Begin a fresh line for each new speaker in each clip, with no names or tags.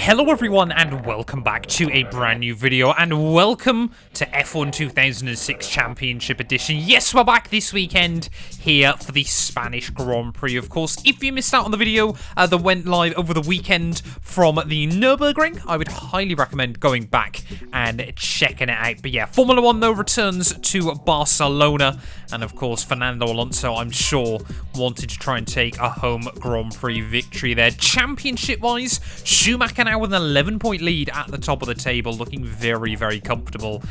Hello everyone and welcome back to a brand new video and welcome to F1 2006 Championship Edition. Yes, we're back this weekend here for the Spanish Grand Prix, of course. If you missed out on the video that went live over the weekend from the Nürburgring, I would highly recommend going back and checking it out. But yeah, Formula 1 though returns to Barcelona, and of course Fernando Alonso, I'm sure, wanted to try and take a home Grand Prix victory there. Championship-wise, Schumacher now with an 11-point lead at the top of the table, looking very, very comfortable,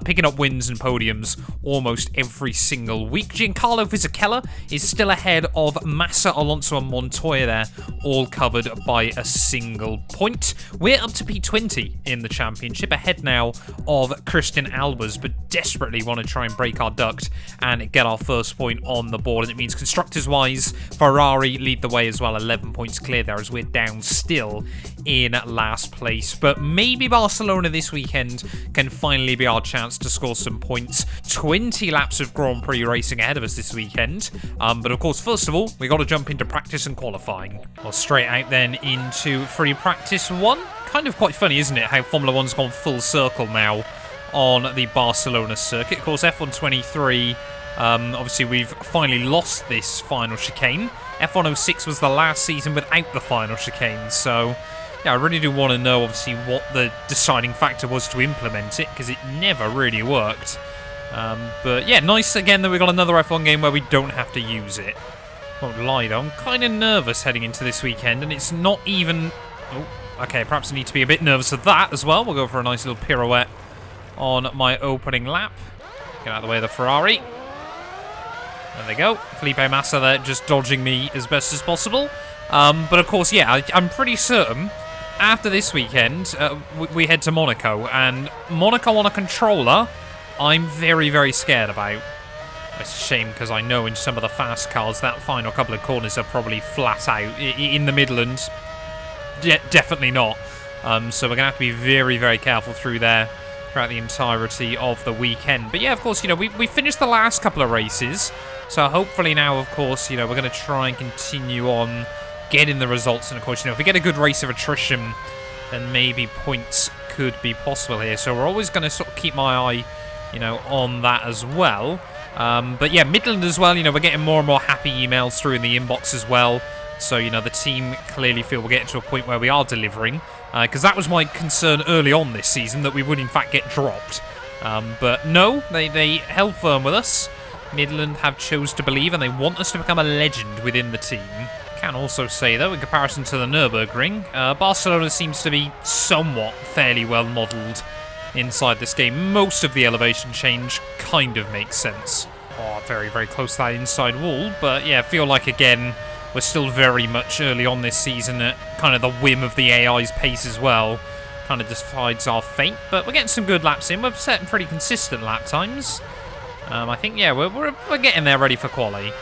picking up wins and podiums almost every single week. Giancarlo Fisichella is still ahead of Massa, Alonso and Montoya there, all covered by a single point. We're up to P20 in the championship, ahead now of Christian Albers, but desperately want to try and break our duct and get our first point on the board. And it means constructors-wise, Ferrari lead the way as well, 11 points clear there as we're down still in last place. But maybe Barcelona this weekend can finally be our chance to score some points. 20 laps of Grand Prix racing ahead of us this weekend. But of course, first of all, we got to jump into practice and qualifying. Well, straight out then into free practice one. Kind of quite funny, isn't it, how Formula 1's gone full circle now on the Barcelona circuit. Of course, F1 23, obviously we've finally lost this final chicane. F1 06 was the last season without the final chicane, so yeah, I really do want to know, obviously, what the deciding factor was to implement it, because it never really worked. But yeah, nice again that we got another F1 game where we don't have to use it. Won't lie though, I'm kind of nervous heading into this weekend, and it's not even... Oh, okay, perhaps I need to be a bit nervous of that as well. We'll go for a nice little pirouette on my opening lap. Get out of the way of the Ferrari. There they go. Felipe Massa there just dodging me as best as possible. But of course, yeah, I'm pretty certain after this weekend, we head to Monaco. And Monaco on a controller, I'm very, very scared about. It's a shame because I know in some of the fast cars, that final couple of corners are probably flat out. In the Midlands, definitely not. So we're going to have to be very, very careful through there throughout the entirety of the weekend. But yeah, of course, you know, we finished the last couple of races. So hopefully now, of course, you know, we're going to try and continue on getting the results. And of course, you know, if we get a good race of attrition, then maybe points could be possible here. So we're always going to sort of keep my eye, you know, on that as well. But yeah, Midland as well, you know, we're getting more and more happy emails through in the inbox as well. So, you know, the team clearly feel we're getting to a point where we are delivering. Because that was my concern early on this season, that we would in fact get dropped. But no, they held firm with us. Midland have chose to believe, and they want us to become a legend within the team. Can also say, though, in comparison to the Nürburgring, Barcelona seems to be somewhat fairly well modelled inside this game. Most of the elevation change kind of makes sense. Oh, very, very close to that inside wall. But yeah, I feel like, again, we're still very much early on this season at kind of the whim of the AI's pace as well. Kind of decides our fate. But we're getting some good laps in. We're setting pretty consistent lap times. I think, yeah, we're getting there ready for quali.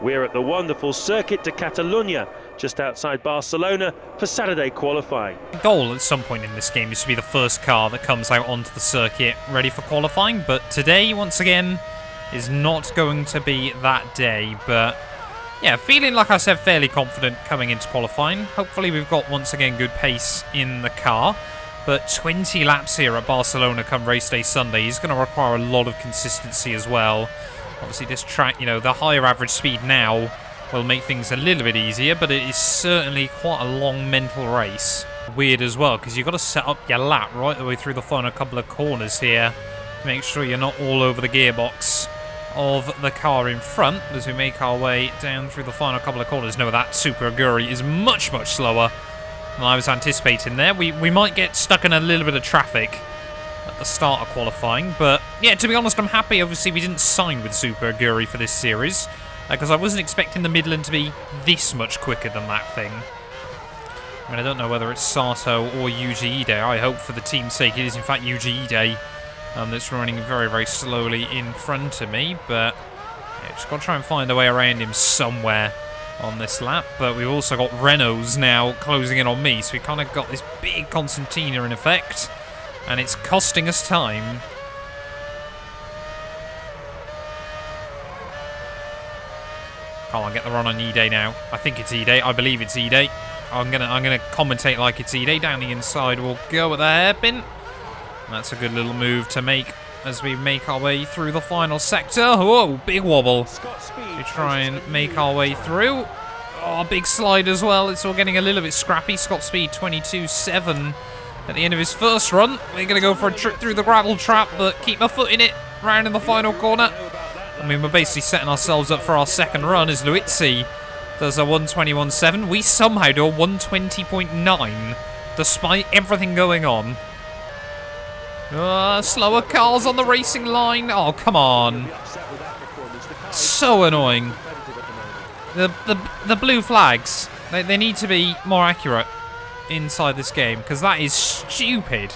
We're at the wonderful Circuit de Catalunya, just outside Barcelona, for Saturday qualifying.
The goal at some point in this game is to be the first car that comes out onto the circuit ready for qualifying, but today, once again, is not going to be that day. But yeah, feeling, like I said, fairly confident coming into qualifying. Hopefully we've got, once again, good pace in the car. But 20 laps here at Barcelona come race day Sunday is going to require a lot of consistency as well. Obviously this track, you know, the higher average speed now will make things a little bit easier, but it is certainly quite a long mental race. Weird as well, because you've got to set up your lap right the way through the final couple of corners here to make sure you're not all over the gearbox of the car in front. But as we make our way down through the final couple of corners, no, that Super Aguri is much, much slower than I was anticipating there. We might get stuck in a little bit of traffic at the start of qualifying, but yeah, to be honest, I'm happy. Obviously, we didn't sign with Super Aguri for this series, because I wasn't expecting the Midland to be this much quicker than that thing. I mean, I don't know whether it's Sato or UGE Day. I hope for the team's sake it is in fact UGE Day that's running very, very slowly in front of me, but yeah, just got to try and find a way around him somewhere on this lap. But we've also got Renault's now closing in on me, so we kind of got this big concertina in effect, and it's costing us time. Come on, get the run on E-Day now. I think it's E-Day. I believe it's E-Day. I'm gonna commentate like it's E-Day. Down the inside, we'll go with the hairpin. That's a good little move to make as we make our way through the final sector. Whoa, big wobble. We try and make our way through. Oh, big slide as well. It's all getting a little bit scrappy. Scott Speed 22.7 at the end of his first run. We're going to go for a trip through the gravel trap, but keep my foot in it. Round in the final corner. I mean, we're basically setting ourselves up for our second run as Luizzi does a 121.7. We somehow do a 120.9 despite everything going on. Slower cars on the racing line. Oh, come on. So annoying. The blue flags, they need to be more accurate inside this game, because that is stupid.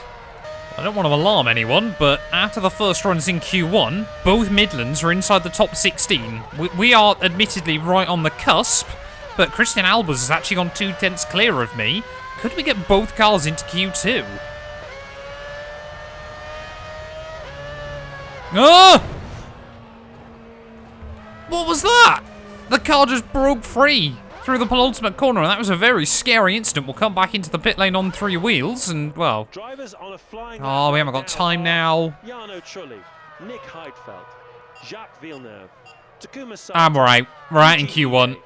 I don't want to alarm anyone, but after the first runs in Q1, both Midlands are inside the top 16. We are admittedly right on the cusp, but Christian Albers has actually gone 2/10 clear of me. Could we get both cars into Q2? Oh! What was that? The car just broke free through the penultimate corner, and that was a very scary incident. We'll come back into the pit lane on 3 wheels, and, well... Oh, we haven't got time now. I'm alright. We're out in Q1.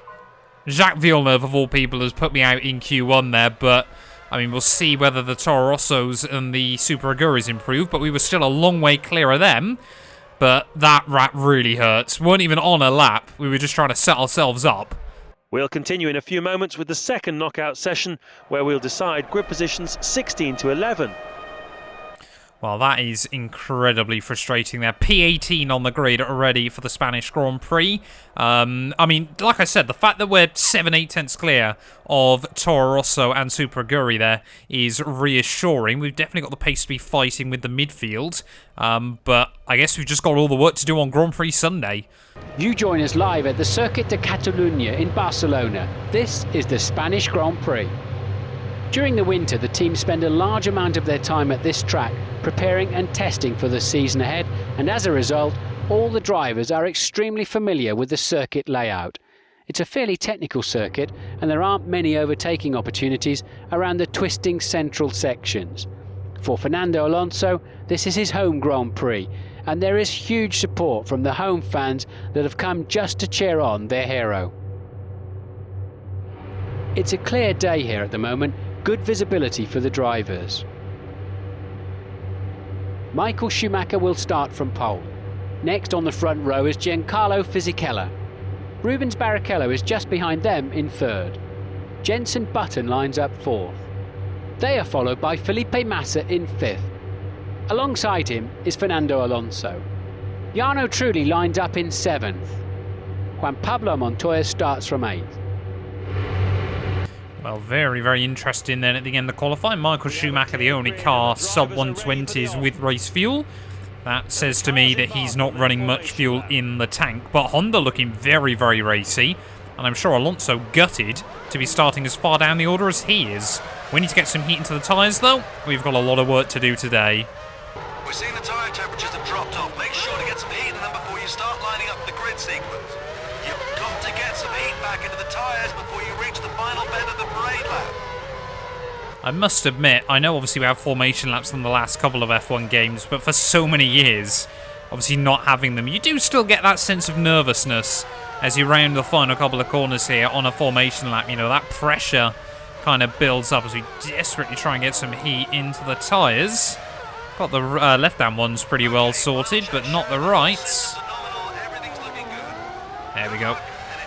Jacques Villeneuve, of all people, has put me out in Q1 there, but... I mean, we'll see whether the Toro Rossos and the Super Aguris improve, but we were still a long way clear of them. But that wrap really hurts. We weren't even on a lap. We were just trying to set ourselves up.
We'll continue in a few moments with the second knockout session, where we'll decide grid positions 16 to 11.
Well, that is incredibly frustrating there. P18 on the grid already for the Spanish Grand Prix. I mean, like I said, the fact that we're 7/8 tenths clear of Toro Rosso and Super Aguri there is reassuring. We've definitely got the pace to be fighting with the midfield. But I guess we've just got all the work to do on Grand Prix Sunday.
You join us live at the Circuit de Catalunya in Barcelona. This is the Spanish Grand Prix. During the winter, the teams spend a large amount of their time at this track preparing and testing for the season ahead, and as a result, all the drivers are extremely familiar with the circuit layout. It's a fairly technical circuit, and there aren't many overtaking opportunities around the twisting central sections. For Fernando Alonso, this is his home Grand Prix, and there is huge support from the home fans that have come just to cheer on their hero. It's a clear day here at the moment. Good visibility for the drivers. Michael Schumacher will start from pole. Next on the front row is Giancarlo Fisichella. Rubens Barrichello is just behind them in third. Jenson Button lines up fourth. They are followed by Felipe Massa in fifth. Alongside him is Fernando Alonso. Jarno Trulli lines up in seventh. Juan Pablo Montoya starts from eighth.
Well, very, very interesting then at the end of qualifying. Michael Schumacher, the only car sub-120s with race fuel. That says to me that he's not running much fuel in the tank. But Honda looking very, very racy. And I'm sure Alonso gutted to be starting as far down the order as he is. We need to get some heat into the tyres, though. We've got a lot of work to do today.
We're seeing the tyre temperatures have dropped off. Make sure to get some heat in them before you start lining up the grid sequence. You've got to get some heat back into the tyres before you reach the final bend of the parade lap.
I must admit, I know obviously we have formation laps on the last couple of F1 games, but for so many years, obviously not having them, you do still get that sense of nervousness as you round the final couple of corners here on a formation lap. You know, that pressure kind of builds up as we desperately try and get some heat into the tyres. Got the left-hand ones pretty well sorted, but not the right. There we go.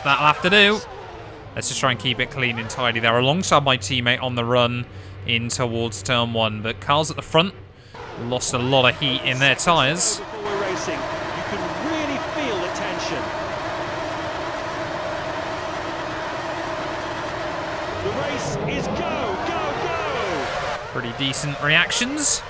That'll have to do. Let's just try and keep it clean and tidy there alongside my teammate on the run in towards turn one. But cars at the front lost a lot of heat in their tyres.
Before we're racing, you can really feel the tension. The race is go, go, go!
Pretty decent reactions.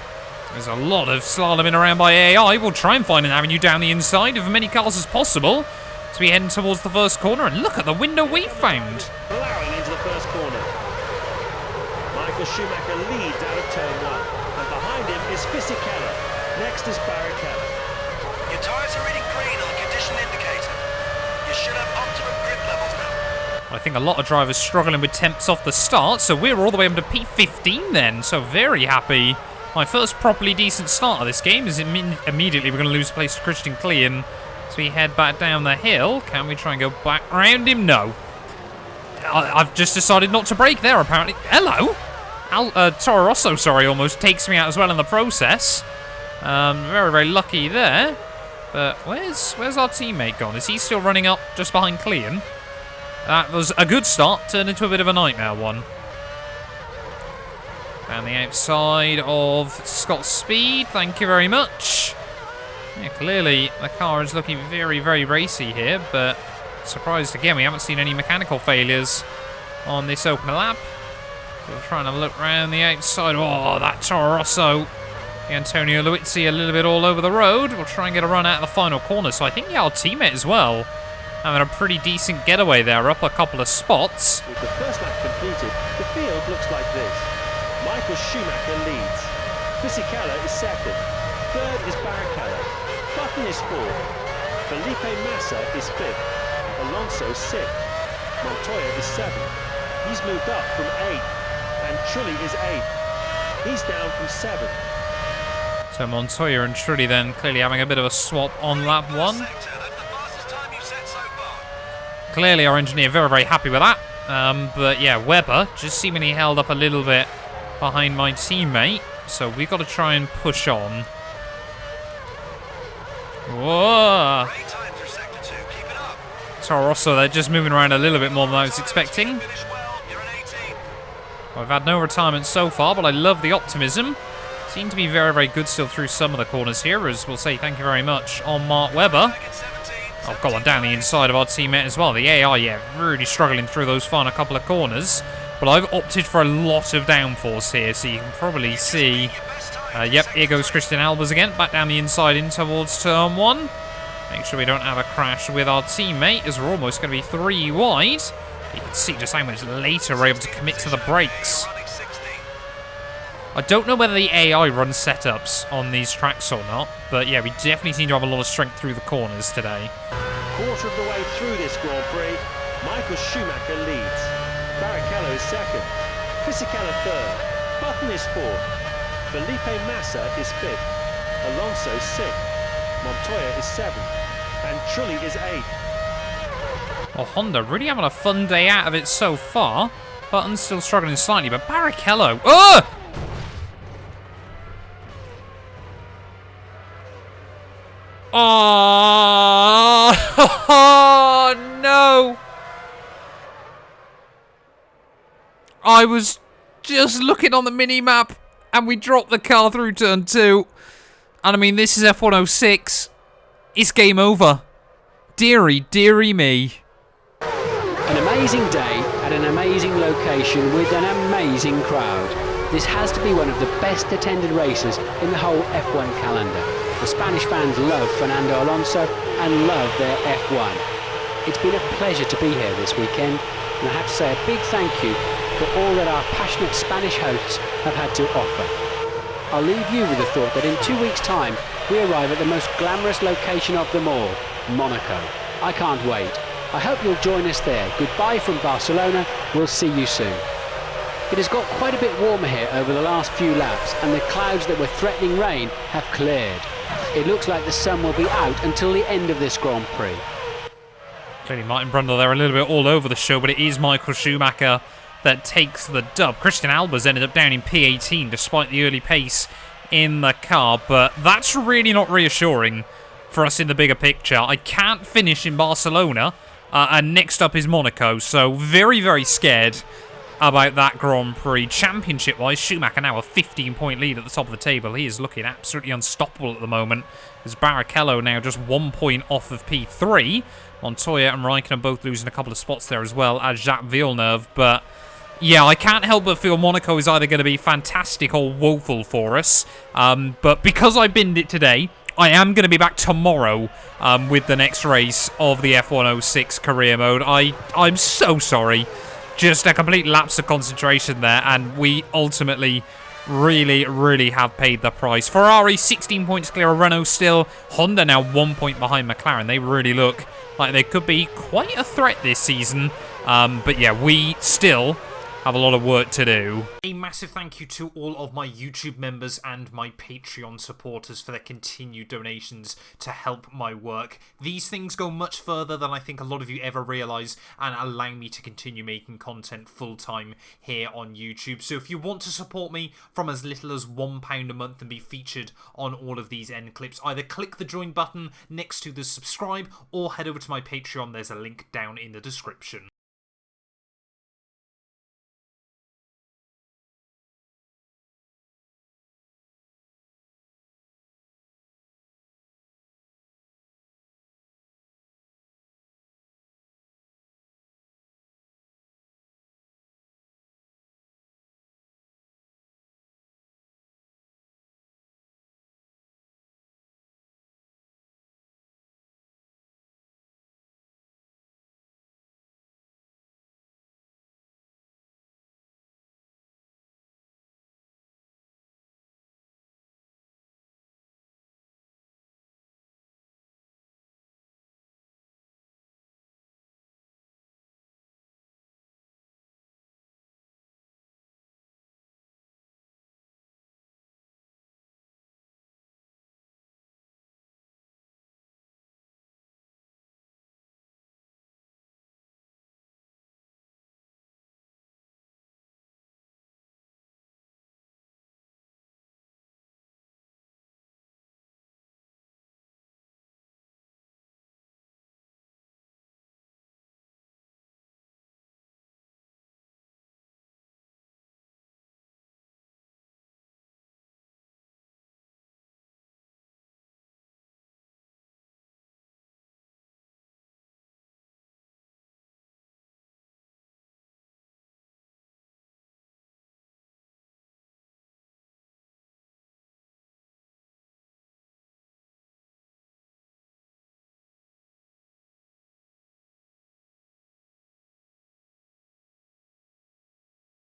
There's a lot of slaloming around by AI. We'll try and find an avenue down the inside of as many cars as possible. So we head towards the first corner, and look at the window we found.
Plowing into the first corner. Michael Schumacher leads out of turn one, and behind him is Fisichella. Next is Barrichello.
Your tyres are reading green on the condition indicator. You should have optimum grip levels now.
I think a lot of drivers struggling with temps off the start, so we're all the way up to P15 then, so very happy. My first properly decent start of this game is immediately we're going to lose place to Christian Klein. So we head back down the hill. Can we try and go back around him? No. I've just decided not to brake there, apparently. Hello? Toro Rosso, sorry, almost takes me out as well in the process. Very, very lucky there. But where's our teammate gone? Is he still running up just behind Klein? That was a good start, turned into a bit of a nightmare one. Down the outside of Scott Speed, thank you very much. Yeah, clearly the car is looking very, very racy here, but surprised again, we haven't seen any mechanical failures on this open lap. So we're trying to look around the outside. Oh, that Toro Rosso. Antonio Luizzi a little bit all over the road. We'll try and get a run out of the final corner. So I think our teammate as well having a pretty decent getaway there, up a couple of spots.
With the first lap completed, the field looks like this. Michael Schumacher leads. Fisichella is second. Third is Barrichello. Button is fourth. Felipe Massa is fifth. Alonso sixth. Montoya is seventh. He's moved up from eighth. And Trulli is eighth. He's down from seventh.
So Montoya and Trulli then clearly having a bit of a swap on lap one. Clearly our engineer very, very happy with that. But yeah, Webber just seemingly held up a little bit behind my teammate. So we've got to try and push on. Whoa! Toro Rosso, they're just moving around a little bit more than I was expecting. I've had no retirement so far, but I love the optimism. Seem to be very, very good still through some of the corners here, as we'll say thank you very much on Mark Webber. I've got one down the inside of our teammate as well. The AI, yeah, really struggling through those final couple of corners. But I've opted for a lot of downforce here, so you can probably see... yep, here goes Christian Albers again, back down the inside in towards turn one. Make sure we don't have a crash with our teammate, as we're almost going to be 3 wide. You can see just how much later we're able to commit to the brakes. I don't know whether the AI runs setups on these tracks or not, but yeah, we definitely seem to have a lot of strength through the corners today.
Quarter of the way through this Grand Prix, Michael Schumacher leads. Barrichello is second. Fisichella third. Button is fourth. Felipe Massa is fifth. Alonso sixth. Montoya is seventh. And Trulli is eighth.
Well, Honda really having a fun day out of it so far. Button's still struggling slightly, but Barrichello... Oh! Oh, no. I was just looking on the mini-map and we dropped the car through turn 2. And I mean, this is F106. It's game over. Deary, deary me.
An amazing day at an amazing location with an amazing crowd. This has to be one of the best attended races in the whole F1 calendar. The Spanish fans love Fernando Alonso and love their F1. It's been a pleasure to be here this weekend, and I have to say a big thank you for all that our passionate Spanish hosts have had to offer. I'll leave you with the thought that in 2 weeks' time, we arrive at the most glamorous location of them all, Monaco. I can't wait. I hope you'll join us there. Goodbye from Barcelona. We'll see you soon. It has got quite a bit warmer here over the last few laps, and the clouds that were threatening rain have cleared. It looks like the sun will be out until the end of this Grand Prix.
Clearly Martin Brundle there a little bit all over the show, but it is Michael Schumacher that takes the dub. Christian Albers ended up down in P18 despite the early pace in the car, but that's really not reassuring for us in the bigger picture. I can't finish in Barcelona, and next up is Monaco, so very, very scared about that Grand Prix. Championship-wise, Schumacher now a 15-point lead at the top of the table. He is looking absolutely unstoppable at the moment. As Barrichello now just 1 point off of P3. Montoya and Raikkonen both losing a couple of spots there as well as Jacques Villeneuve. But yeah, I can't help but feel Monaco is either going to be fantastic or woeful for us. But because I binned it today, I am going to be back tomorrow with the next race of the F106 career mode. I'm so sorry. Just a complete lapse of concentration there, and we ultimately really, really have paid the price. Ferrari 16 points clear of Renault still. Honda now 1 point behind McLaren. They really look like they could be quite a threat this season But yeah, we still have a lot of work to do. A massive thank you to all of my YouTube members and my Patreon supporters for their continued donations to help my work. These things go much further than I think a lot of you ever realise and allow me to continue making content full-time here on YouTube. So if you want to support me from as little as £1 a month and be featured on all of these end clips, either click the join button next to the subscribe or head over to my Patreon. There's a link down in the description.